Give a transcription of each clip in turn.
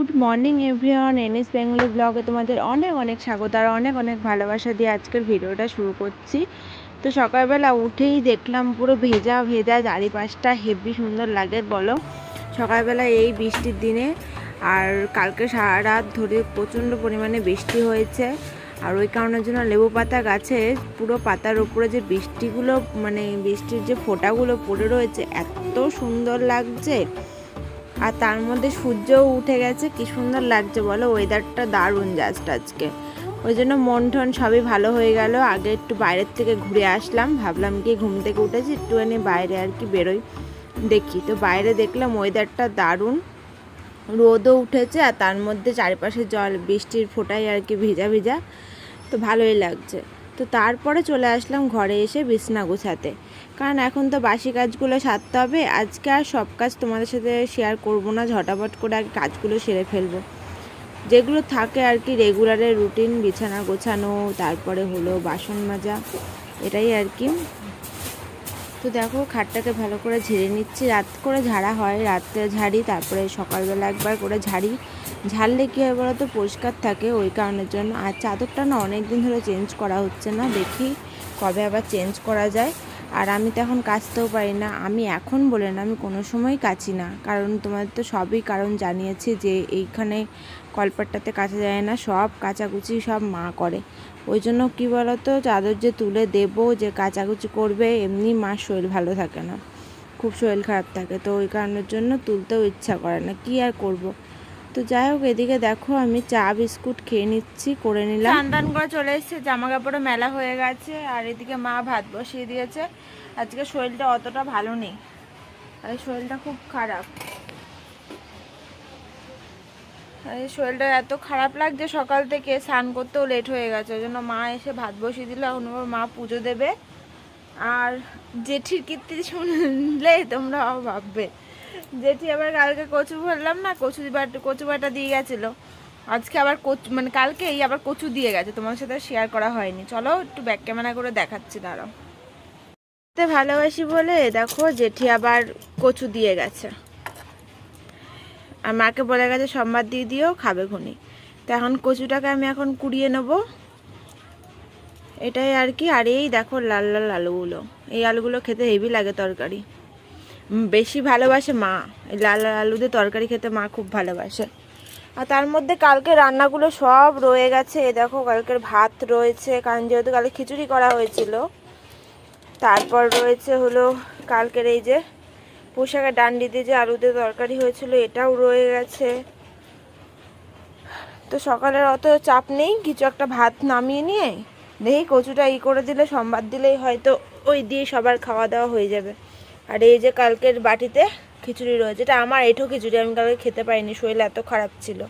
Good morning everyone, NS Bengali ব্লগে তোমাদের অনেক অনেক স্বাগত আর অনেক অনেক ভালোবাসা দিয়ে আজকের ভিডিওটা শুরু করছি। তো সকালবেলা উঠেই দেখলাম পুরো ভেজা ভেজা চারিপাশটা, হেভি সুন্দর লাগে বলো সকালবেলা এই বৃষ্টির দিনে। আর কালকে সারা রাত ধরে প্রচণ্ড পরিমাণে বৃষ্টি হয়েছে, আর ওই কারণের জন্য লেবু পাতা গাছে পুরো পাতার উপরে যে বৃষ্টিগুলো, মানে বৃষ্টির যে ফোঁটাগুলো পড়ে রয়েছে, এত সুন্দর লাগছে। আর তার মধ্যে সূর্যও উঠে গেছে, কি সুন্দর লাগছে বলো, ওয়েদারটা দারুণ জাস্ট আজকে। ওই জন্য মন টন সবই ভালো হয়ে গেল। আগে একটু বাইরের থেকে ঘুরে আসলাম, ভাবলাম কি ঘুম থেকে উঠেছি একটুখানি বাইরে আর কি বেরোই, দেখি। তো বাইরে দেখলাম ওয়েদারটা দারুণ, রোদও উঠেছে আর তার মধ্যে চারিপাশে জল, বৃষ্টির ফোঁটায় আর কি ভিজা ভিজা, তো ভালোই লাগছে। তো তারপরে চলে আসলাম ঘরে এসে বিছনা গোছাতে, কারণ এখন তো বাসি কাজগুলো সারতে হবে। আজকে আর সব কাজ তোমাদের সাথে শেয়ার করব না, ঝটাপট করে আগে কাজগুলো সেরে ফেলবো, যেগুলো থাকে আর কি রেগুলারের রুটিন, বিছানা গোছানো, তারপরে হলো বাসন মাজা, এটাই আর কি। তো দেখো খাটটাকে ভালো করে ঝেড়ে নিচ্ছি, রাত করে ঝাড়া হয়, রাত্রে ঝাড়ি, তারপরে সকালবেলা একবার করে ঝাড়ি। ঝাড়লে কী হয় বলো তো, পরিষ্কার থাকে, ওই কারণের জন্য। আর চাদরটা না অনেক দিন ধরে চেঞ্জ করা হচ্ছে না, দেখি কবে আবার চেঞ্জ করা যায়। আর আমি তো এখন কাচতেও পারি না, আমি এখন বলে না, আমি কোনো সময়ই কাচি না, কারণ তোমাদের তো সবই কারণ জানিয়েছি যে এইখানে কলপাটটাতে কাচা যায় না, সব কাচাকুচি সব মা করে। ওই জন্য কী বলো তো, চাদর যে তুলে দেবো, যে কাচাকুচি করবে, এমনি মার শরীর ভালো থাকে না, খুব শরীর খারাপ থাকে, তো ওই কারণের জন্য তুলতেও ইচ্ছা করে না, কি আর করব। তো যাই হোক, এদিকে দেখো আমি চা বিস্কুট খেয়ে নিচ্ছি, করে নিলাম, স্নান করে চলে এসেছে, জামা কাপড়ও মেলা হয়ে গেছে। আর এদিকে মা ভাত বসিয়ে দিয়েছে। আজকে শরীরটা অতটা ভালো নেই, আর শরীরটা খুব খারাপ, শরীরটা এত খারাপ লাগছে, সকাল থেকে স্নান করতেও লেট হয়ে গেছে। ওই জন্য মা এসে ভাত বসিয়ে দিল, এখন মা পুজো দেবে। আর জেঠির কীর্তি শুনলে তোমরা ভাববে, জেঠি আবার কালকে কচু বললাম না, কচু বাটা দিয়ে গেছিলো, আজকে আবার কচু, মানে কালকে এই আবার কচু দিয়ে গেছে, তোমার সাথে শেয়ার করা হয়নি। চলো একটু ব্যাক ক্যামেরা করে দেখাচ্ছি, দাঁড়াও। ভালোবাসি বলে দেখো জেঠি আবার কচু দিয়ে গেছে, আর মাকে বলে গেছে সোমবার দিয়ে দিও, খাবে ঘুনি। তো এখন কচুটাকে আমি এখন কুড়িয়ে নেবো, এটাই আর কি। আর এই দেখো লাল লাল আলুগুলো, এই আলুগুলো খেতে হেভি লাগে তরকারি, বেশি ভালোবাসে মা, এই লাল লাল আলু দিয়ে তরকারি খেতে মা খুব ভালোবাসে। আর তার মধ্যে কালকে রান্নাগুলো সব রয়ে গেছে, দেখো কালকের ভাত রয়েছে, কারণ যেহেতু কালকে খিচুড়ি করা হয়েছিল। তারপর রয়েছে হলো কালকের এই যে পুঁইশাকের ডান্ডি দিয়ে যে আলু দিয়ে তরকারি হয়েছিল, এটাও রয়ে গেছে। তো সকালের অত চাপ নেই, কিছু একটা ভাত নামিয়ে নিয়ে দেখি কচুটা করে দিলে, সোমবার দিলেই হয়তো ওই দিয়ে সবার খাওয়া দাওয়া হয়ে যাবে। আর এই যে কালকের বাটিতে খিচুড়ি রয়েছে, এটা আমার এঁঠো খিচুড়ি, আমি কালকে খেতে পারিনি, শরীর এত খারাপ ছিল।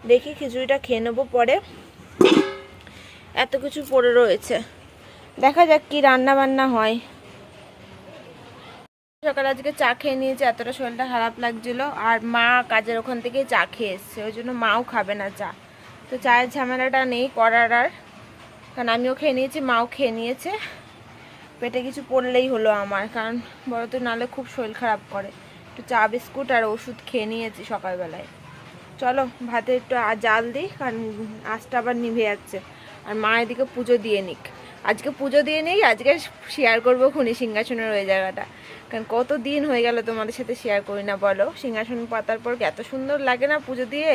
দেখি খিচুড়িটা খেয়ে নেবো পরে, এত কিছু পড়ে রয়েছে, দেখা যাক কি রান্না বান্না হয়। সকালে আজকে চা খেয়ে নিয়েছে, এতটা শরীরটা খারাপ লাগছিল, আর মা কাজের ওখান থেকেই চা খেয়ে এসছে, ওই জন্য মাও খাবে না চা। তো চায়ের ঝামেলাটা নেই করার আর, কারণ আমিও খেয়ে নিয়েছি, মাও খেয়ে নিয়েছে, পেটে কিছু পড়লেই হলো আমার, কারণ বড় তো নাহলে খুব শরীর খারাপ করে। একটু চা বিস্কুট আর ওষুধ খেয়ে নিয়েছি সকালবেলায়। চলো ভাতে একটু জাল দিই, কারণ আঁচটা আবার নিভে যাচ্ছে। আর মা এদিকে পুজো দিয়ে নিক, আজকে পুজো দিয়ে নিই, আজকে শেয়ার করবো খুনি সিংহাসনের ওই জায়গাটা, কারণ কত দিন হয়ে গেল তোমাদের সাথে শেয়ার করি না বলো। সিংহাসন পাতার পর এত সুন্দর লাগে না পুজো দিয়ে,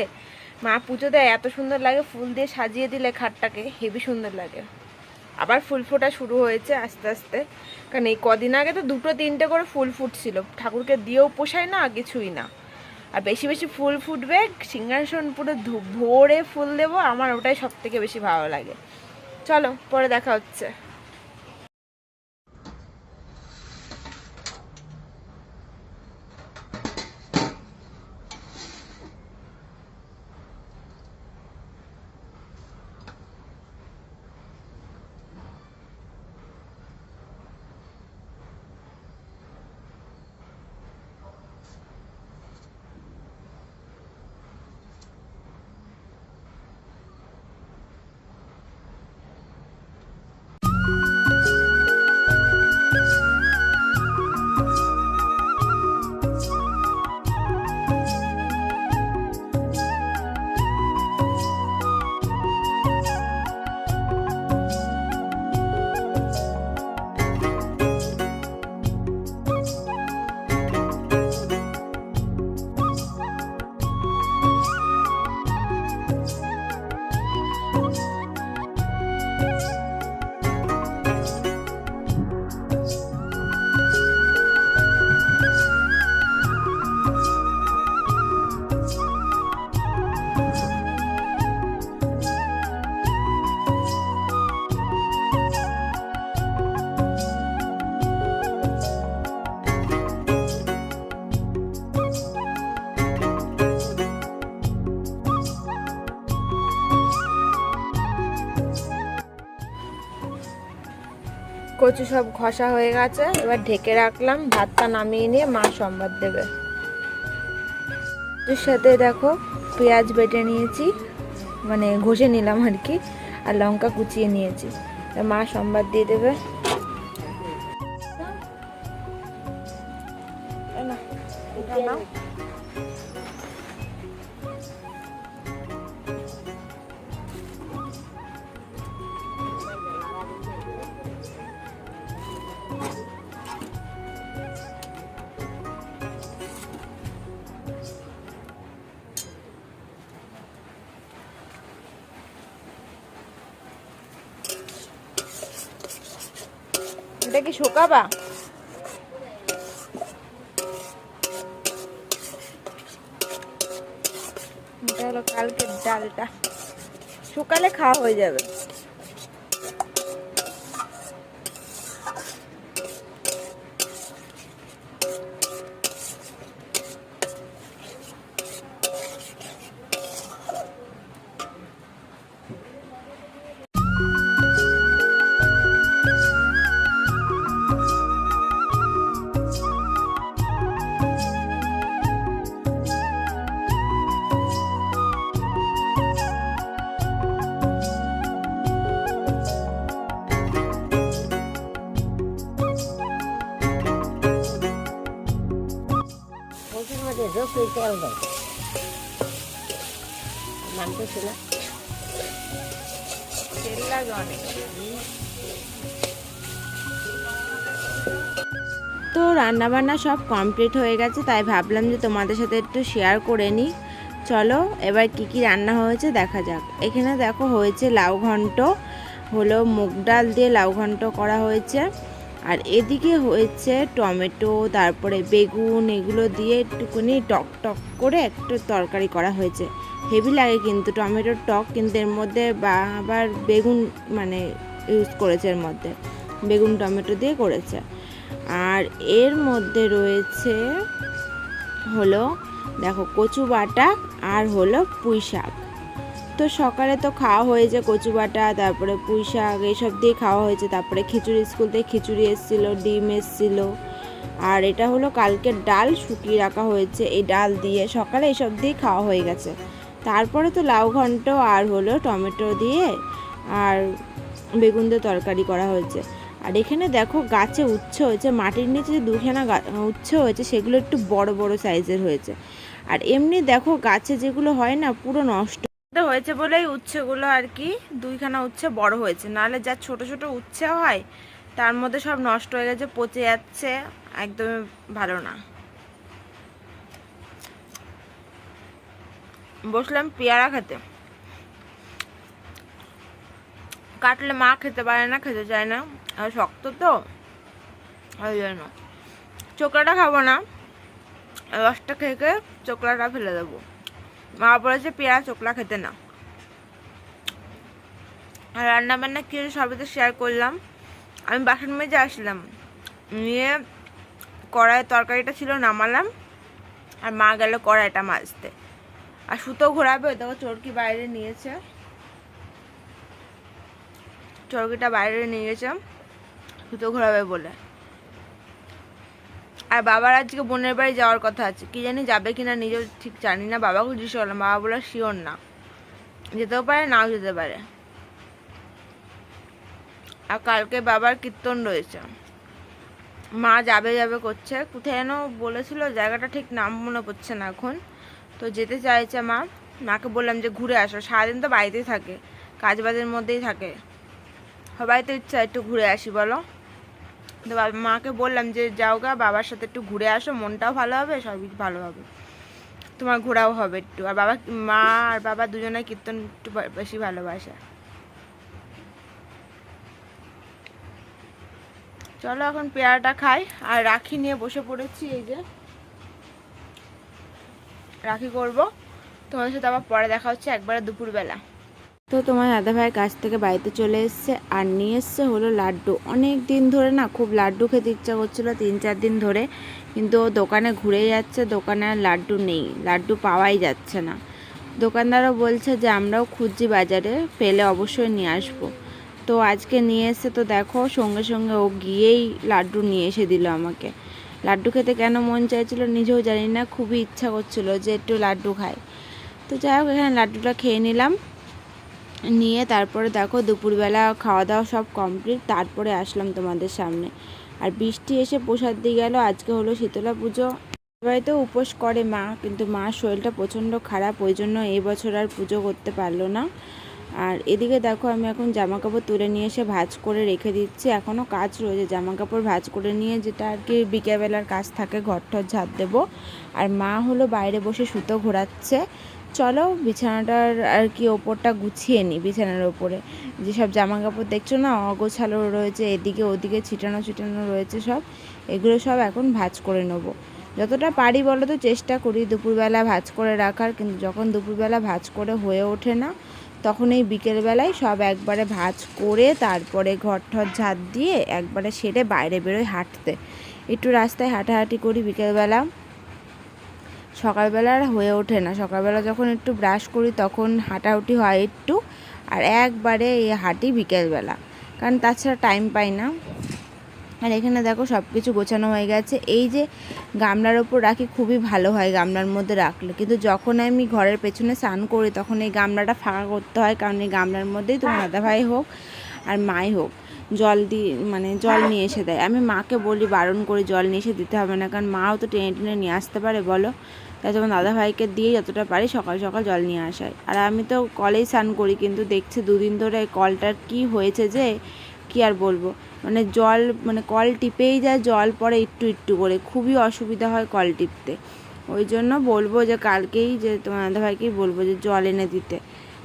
মা পুজো দেয় এত সুন্দর লাগে, ফুল দিয়ে সাজিয়ে দিলে খাটটাকে হেভি সুন্দর লাগে। আবার ফুল ফোটা শুরু হয়েছে আস্তে আস্তে, কারণ এই কদিন আগে তো 2-3টে করে ফুল ফুটছিল, ঠাকুরকে দিয়েও পোষায় না, কিছুই না। আর বেশি বেশি ফুল ফুটবে, সিংহাসন পুরো ভরে ফুল দেবো, আমার ওটাই সব থেকে বেশি ভালো লাগে। চলো পরে দেখা হচ্ছে। কচু সব ঘষা হয়ে গেছে, এবার ঢেকে রাখলাম। ভাতটা নামিয়ে নিয়ে মা সম্বাদ দেবে। এর সাথে দেখো পেঁয়াজ বেটে নিয়েছি, মানে ঘষে নিলাম আর কি, আর লঙ্কা কুচিয়ে নিয়েছি। মা সম্বাদ দিয়ে দেবে। এটা কি শুকাবা? এটা হলো কালকের ডালটা, শুকালে খাওয়া হয়ে যাবে। তেল দাও, মানতেছে না, তেল লাগে অনেক। তো রান্নাবান্না সব কমপ্লিট হয়ে গেছে, তাই ভাবলাম যে তোমাদের সাথে একটু শেয়ার করে নিই। চলো এবার কি কি রান্না হয়েছে দেখা যাক। এখানে দেখো হয়েছে লাউ ঘন্ট, হলো মুগ ডাল দিয়ে লাউ ঘন্ট করা হয়েছে। আর এদিকে হয়েছে টমেটো, তারপরে বেগুন, এগুলো দিয়ে একটুখানি টক টক করে একটু তরকারি করা হয়েছে। হেভি লাগে কিন্তু টমেটোর টক, কিন্তু এর মধ্যে আবার বেগুন মানে ইউজ করেছে, এর মধ্যে বেগুন টমেটো দিয়ে করেছে। আর এর মধ্যে রয়েছে হলো দেখো কচু বাটা আর হলো পুঁই শাক। তো সকালে তো খাওয়া হয়েছে কচু বাটা, তারপরে পুঁই শাক এইসব দিয়ে খাওয়া হয়েছে। তারপরে খিচুড়ি, স্কুল থেকে খিচুড়ি এসেছিলো, ডিম এসেছিলো। আর এটা হলো কালকের ডাল, শুকিয়ে রাখা হয়েছে। এই ডাল দিয়ে সকালে এইসব দিয়ে খাওয়া হয়ে গেছে। তারপরে তো লাউ ঘন্ট আর হলো টমেটো দিয়ে আর বেগুন দিয়ে তরকারি করা হয়েছে। আর এখানে দেখো গাছে উচ্ছে হয়েছে, মাটির নিচে যে দুখানা উচ্ছে হয়েছে সেগুলো একটু বড় বড় সাইজের হয়েছে। আর এমনি দেখো গাছে যেগুলো হয় না পুরো নষ্ট হয়েছে বলেই উচ্ছেগুলো আর কি দুইখানা উচ্ছে বড় হয়েছে, নাহলে যা ছোট ছোট উচ্ছে হয় তার মধ্যে সব নষ্ট হয়ে গেছে, পচে যাচ্ছে, একদমই ভালো না। বসলাম পেয়ারা খেতে, কাটলে মা খেতে পারে না, খেতে চায় না, আর শক্ত তো ওই জন্য। চোকলাটা খাবো না, রসটা খেয়ে খেয়ে চোকলাটা ফেলে দেবো। মা বলেছে পেয়ারা চোকলা খেতে না। আর রান্নাবান্না কি সবই তো শেয়ার করলাম। আমি বাসন মেজে আসলাম, নিয়ে কড়াইয়ের তরকারিটা ছিল নামালাম, আর মা গেল কড়াইটা মাজতে। আর সুতো ঘোরাবে, দেখো চরকি বাইরে নিয়েছে, চরকিটা বাইরে নিয়ে গেছে সুতো ঘোরাবে বলে। আর বাবার আজকে বোনের বাড়ি যাওয়ার কথা আছে, কি জানি যাবে কিনা নিজেও ঠিক জানি না। বাবাকে জিজ্ঞেস করলাম, বাবা বলে শিওর না, যেতেও পারে নাও যেতে পারে। আর কালকে বাবার কীর্তন রয়েছে, মা যাবে যাবে করছে, কোথায় যেন বলেছিল, জায়গাটা ঠিক নাম মনে পড়ছে না এখন। তো যেতে চাইছে মা, মাকে বললাম যে ঘুরে আসো, সারাদিন তো বাড়িতেই থাকে, কাজ বাজের মধ্যেই থাকে, সবাই তো ইচ্ছা একটু ঘুরে আসি বলো। তো মাকে বললাম যে যাও গা, বাবার সাথে একটু ঘুরে আসো, মনটাও ভালো হবে, সবই ভালো হবে, তোমার ঘোরাও হবে একটু। আর বাবা, মা আর বাবা দুজনে কীর্তন একটু বেশি ভালোবাসে। চলো এখন পেয়ারাটা খাই। আর রাখি নিয়ে বসে পড়েছি, এই যে রাখি করব। তোমাদের সাথে আবার পরে দেখা হচ্ছে একবারে দুপুরবেলা। তো তোমার দাদাভাইয়ের কাছ থেকে বাড়িতে চলে এসছে, আর নিয়ে এসছে হলো লাড্ডু। অনেক দিন ধরে না খুব লাড্ডু খেতে ইচ্ছা করছিল, 3-4 দিন ধরে, কিন্তু ও দোকানে ঘুরে যাচ্ছে, দোকানে আর লাড্ডু নেই, লাড্ডু পাওয়াই যাচ্ছে না। দোকানদারও বলছে যে আমরাও খুঁজছি বাজারে, পেলে অবশ্যই নিয়ে আসবো। তো আজকে নিয়ে এসে তো দেখো সঙ্গে সঙ্গে ও গিয়েই লাড্ডু নিয়ে এসে দিল আমাকে। লাড্ডু খেতে কেন মন চাইছিল নিজেও জানি না, খুবই ইচ্ছা করছিল যে একটু লাড্ডু খাই। তো যাই হোক এখানে লাড্ডুটা খেয়ে নিলাম, নিয়ে তারপরে দেখো দুপুরবেলা খাওয়া দাওয়া সব কমপ্লিট, তারপরে আসলাম তোমাদের সামনে। আর বৃষ্টি এসে প্রসাদ দিয়ে গেল। আজকে হলো শীতলা পুজো। বাড়িতেও উপোস করে মা, কিন্তু মার শরীরটা প্রচণ্ড খারাপ, ওই জন্য এই বছর আর পুজো করতে পারলো না। আর এদিকে দেখো আমি এখন জামা কাপড় তুলে নিয়ে এসে ভাঁজ করে রেখে দিচ্ছি। এখনও কাজ রয়েছে, জামা কাপড় ভাঁজ করে নিয়ে, যেটা আর কি বিকেলবেলার কাজ থাকে, ঘর টর ঝাড় দেবো। আর মা হলো বাইরে বসে সুতো ঘোরাচ্ছে। চলো বিছানাটার আর কি ওপরটা গুছিয়ে নিই। বিছানার ওপরে যেসব জামা কাপড় দেখছো না অগোছালো রয়েছে, এদিকে ওদিকে ছিটানো ছিটানো রয়েছে সব, এগুলো সব এখন ভাঁজ করে নেবো। যতটা পারি বলো তো চেষ্টা করি দুপুরবেলা ভাঁজ করে রাখার, কিন্তু যখন দুপুরবেলা ভাঁজ করে হয়ে ওঠে না, তখন এই বিকেলবেলায় সব একবারে ভাঁজ করে তারপরে ঘর ঠর ঝাঁট দিয়ে একবারে সেরে বাইরে বেরোয় হাঁটতে। একটু রাস্তায় হাঁটাহাঁটি করি বিকেলবেলা, সকালবেলা আর হয়ে ওঠে না। সকালবেলা যখন একটু ব্রাশ করি তখন হাঁটাহুটি হয় একটু, আর একবারে হাঁটি বিকেলবেলা, কারণ তাছাড়া টাইম পাই না। আর এখানে দেখো সব কিছু গোছানো হয়ে গেছে। এই যে গামলার ওপর রাখি খুবই ভালো হয় গামলার মধ্যে রাখলে, কিন্তু যখন আমি ঘরের পেছনে স্নান করি তখন এই গামলাটা ফাঁকা করতে হয়, কারণ এই গামলার মধ্যেই তোমার দাদাভাই হোক আর মাই হোক জল জল নিয়ে এসে দেয়। আমি মাকে বলি, বারণ করি জল নিয়ে এসে দিতে হবে না, কারণ মাও তো টেনে টেনে নিয়ে আসতে পারে বলো। তাই তোমার দাদাভাইকে দিয়ে যতটা পারি সকাল সকাল জল নিয়ে আসায়। আর আমি তো কলেই স্নান করি, কিন্তু দেখছি দুদিন ধরে কলটার কি হয়েছে যে কি আর বলবো, জল কল টিপেই যায় জল পড়ে একটু একটু করে, খুবই অসুবিধা হয় কল টিপতে। ওই জন্য বলবো যে কালকেই যে তোমার দাদাভাইকেই বলবো যে জল এনে দিতে,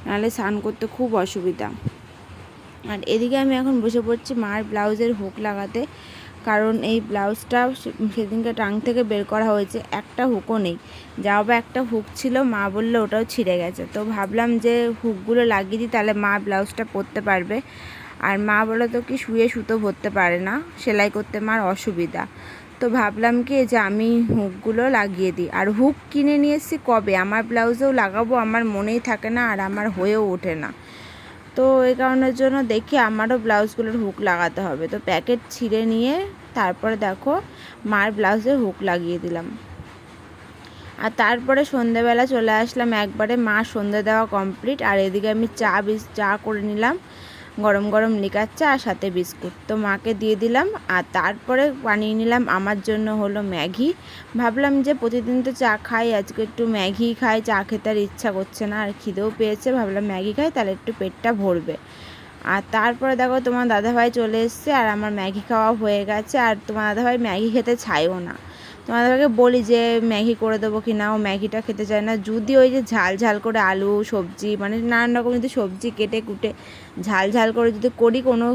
নাহলে স্নান করতে খুব অসুবিধা। আর এদিকে আমি এখন বসে পড়ছি মার ব্লাউজের হুক লাগাতে, কারণ এই ব্লাউজটা সেদিনকে টাং থেকে বের করা হয়েছে, একটা হুকও নেই। যাও বা একটা হুক ছিল, মা বললো ওটাও ছিঁড়ে গেছে। তো ভাবলাম যে হুকগুলো লাগিয়ে দিই, তাহলে মা ব্লাউজটা পরতে পারবে। আর মা বলে তো কি শুয়ে সুতো ভরতে পারে না, সেলাই করতে মার অসুবিধা। তো ভাবলাম কি যে আমি হুকগুলো লাগিয়ে দিই। আর হুক কিনে নিয়ে এসেছি কবে, আমার ব্লাউজেও লাগাবো, আমার মনেই থাকে না আর আমার হয়েও ওঠে না। তো এই কারণের জন্য দেখি আমারও ব্লাউজগুলোর হুক লাগাতে হবে। তো প্যাকেট ছিঁড়ে নিয়ে তারপরে দেখো মার ব্লাউজে হুক লাগিয়ে দিলাম। আর তারপরে সন্ধ্যেবেলা চলে আসলাম একবারে, মা সন্ধ্যে দেওয়া কমপ্লিট। আর এদিকে আমি চা করে নিলাম, গরম গরম লিকার চা আর সাথে বিস্কুট, তো মাকে দিয়ে দিলাম। আর তারপরে বানিয়ে নিলাম আমার জন্য হলো ম্যাগি। ভাবলাম যে প্রতিদিন তো চা খাই, আজকে একটু ম্যাগি খাই, চা খেতে আর ইচ্ছা করছে না, আর খিদেও পেয়েছে, ভাবলাম ম্যাগি খাই তাহলে একটু পেটটা ভরবে। আর তারপরে দেখো তোমার দাদাভাই চলে এসছে, আর আমার ম্যাগি খাওয়া হয়ে গেছে। আর তোমার দাদাভাই ম্যাগি খেতে চাইও না, তোমার দাদাভাইকে বলি যে ম্যাগি করে দেবো কি না, ও ম্যাগিটা খেতে চায় না। যদি ওই যে ঝাল ঝাল করে আলু সবজি নানান রকম যদি সবজি কেটে কুটে ঝাল ঝাল করে যদি করি কোনো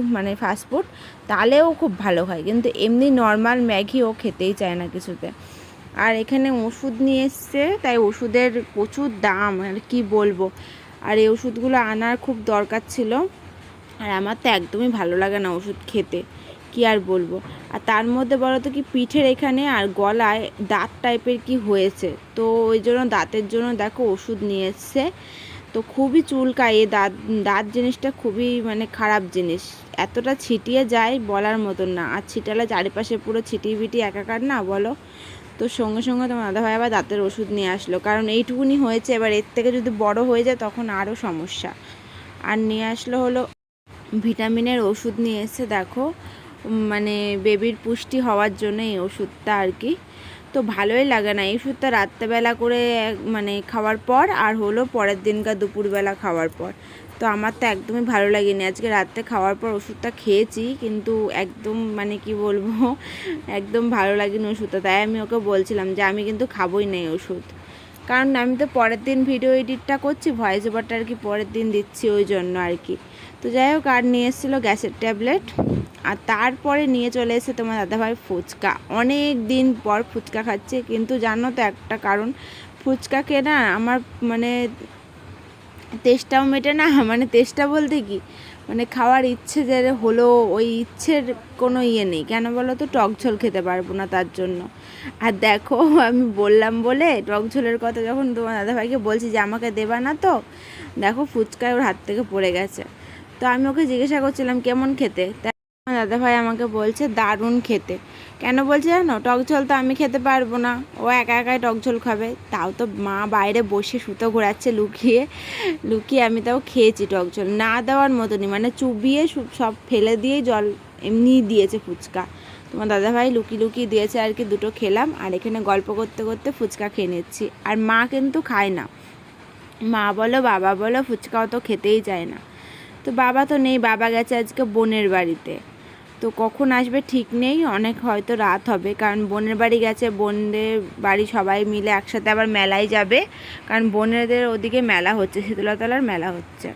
ফাস্টফুড, তাহলেও খুব ভালো খায়, কিন্তু এমনি নর্মাল ম্যাগি ও খেতেই চায় না কিছুতে। আর এখানে ওষুধ নিয়ে এসছে, তাই ওষুধের প্রচুর দাম, আর কি বলবো। আর এই ওষুধগুলো আনার খুব দরকার ছিল, আর আমার তো একদমই ভালো লাগে না ওষুধ খেতে, কি আর বলবো। আর তার মধ্যে বলো তো কি পিঠের এখানে আর গলায় দাঁত টাইপের কি হয়েছে, তো ওই জন্য দাঁতের জন্য দেখো ওষুধ নিয়ে এসছে। তো খুবই চুলকায় এই দাঁত জিনিসটা, খুবই খারাপ জিনিস, এতটা ছিটিয়ে যায় বলার মতন না। আর ছিটালে চারিপাশে পুরো ছিটিয়ে বিটিয়ে একাকার না বলো। তো সঙ্গে সঙ্গে তোমার দাদাভাই আবার দাঁতের ওষুধ নিয়ে আসলো, কারণ এইটুকুনি হয়েছে, এবার এর থেকে যদি বড় হয়ে যায় তখন আরও সমস্যা। আর নিয়ে আসলো হলো ভিটামিনের ওষুধ নিয়ে এসে দেখো, বেবির পুষ্টি হওয়ার জন্য এই ওষুধটা আর কি। তো ভালোই লাগে না এই ওষুধটা রাত্রেবেলা করে খাওয়ার পর, আর হলো পরের দিনকার দুপুরবেলা খাওয়ার পর। তো আমার তো একদমই ভালো লাগেনি, আজকে রাত্রে খাওয়ার পর ওষুধটা খেয়েছি, কিন্তু একদম কি বলবো, একদম ভালো লাগেনি ওষুধটা। তাই আমি ওকে বলছিলাম যে আমি কিন্তু খাবোই না এই ওষুধ, কারণ আমি তো পরের দিন ভিডিও এডিটটা করছি, ভয়েস ওভারটা আর কি পরের দিন দিচ্ছি, ওই জন্য আর কি। তো যাই হোক, আর নিয়ে এসেছিলো গ্যাসের ট্যাবলেট। আর তারপরে নিয়ে চলে এসে তোমার দাদাভাই ফুচকা, অনেক দিন পর ফুচকা খাচ্ছে। কিন্তু জানো তো একটা কারণ, ফুচকা খেয়ে না আমার তেষ্টাও মেটে না, তেষ্টা বলতে কি খাওয়ার ইচ্ছে যে হলো, ওই ইচ্ছের কোনো ইয়ে নেই। কেন বলো তো, টক ঝোল খেতে পারবো না তার জন্য। আর দেখো আমি বললাম বলে টক ঝোলের কথা যখন তোমার দাদাভাইকে বলছি যে আমাকে দেবা না, তো দেখো ফুচকায় ওর হাত থেকে পড়ে গেছে। তো তো আমি ওকে জিজ্ঞাসা করছিলাম কেমন খেতে, তাই আমার দাদাভাই আমাকে বলছে দারুণ খেতে। কেন বলছে জানো? টক ঝোল তো আমি খেতে পারবো না, ও একা একাই টক ঝোল খাবে। তাও তো মা বাইরে বসে সুতো ঘোরাচ্ছে লুকিয়ে লুকিয়ে, আমি তাও খেয়েছি টক ঝোল, না দেওয়ার মতনই, মানে চুবিয়ে সব ফেলে দিয়ে জল এমনিই দিয়েছে ফুচকা। তোমার দাদাভাই লুকিয়ে লুকিয়ে দিয়েছে আর কি, দুটো খেলাম আর এখানে গল্প করতে করতে ফুচকা খেয়ে নিচ্ছি। আর মা কিন্তু খায় না, মা বলো বাবা বলো ফুচকা অত খেতেই চায় না। তো বাবা তো নেই, বাবা গেছে আজকে বোনের বাড়িতে, তো কখন আসবে ঠিক নেই, অনেক হয়তো রাত হবে, কারণ বোনের বাড়ি গেছে, বোনদের বাড়ি সবাই মিলে একসাথে আবার মেলায় যাবে, কারণ বোনেদের ওদিকে মেলা হচ্ছে, শীতলাতলার মেলা হচ্ছে।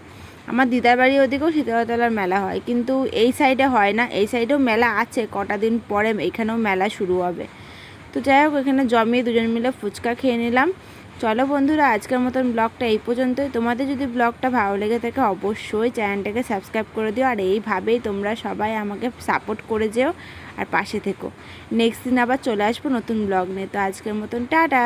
আমার দিদার বাড়ি ওদিকেও শীতলাতলার মেলা হয়, কিন্তু এই সাইডে হয় না, এই সাইডেও মেলা আছে, কটা দিন পরে এখানেও মেলা শুরু হবে। তো যাই হোক, এখানে জমিয়ে দুজন মিলে ফুচকা খেয়ে নিলাম। চলো বন্ধুরা, আজকের মতন ব্লগটা এই পর্যন্তই। তোমাদের যদি ব্লগটা ভালো লেগে থাকে অবশ্যই চ্যানেলটাকে সাবস্ক্রাইব করে দিও, আর এইভাবেই তোমরা সবাই আমাকে সাপোর্ট করে যেও আর পাশে থেকো। নেক্সট দিন আবার চলে আসবো নতুন ব্লগ নিয়ে। তো আজকের মতন টাটা।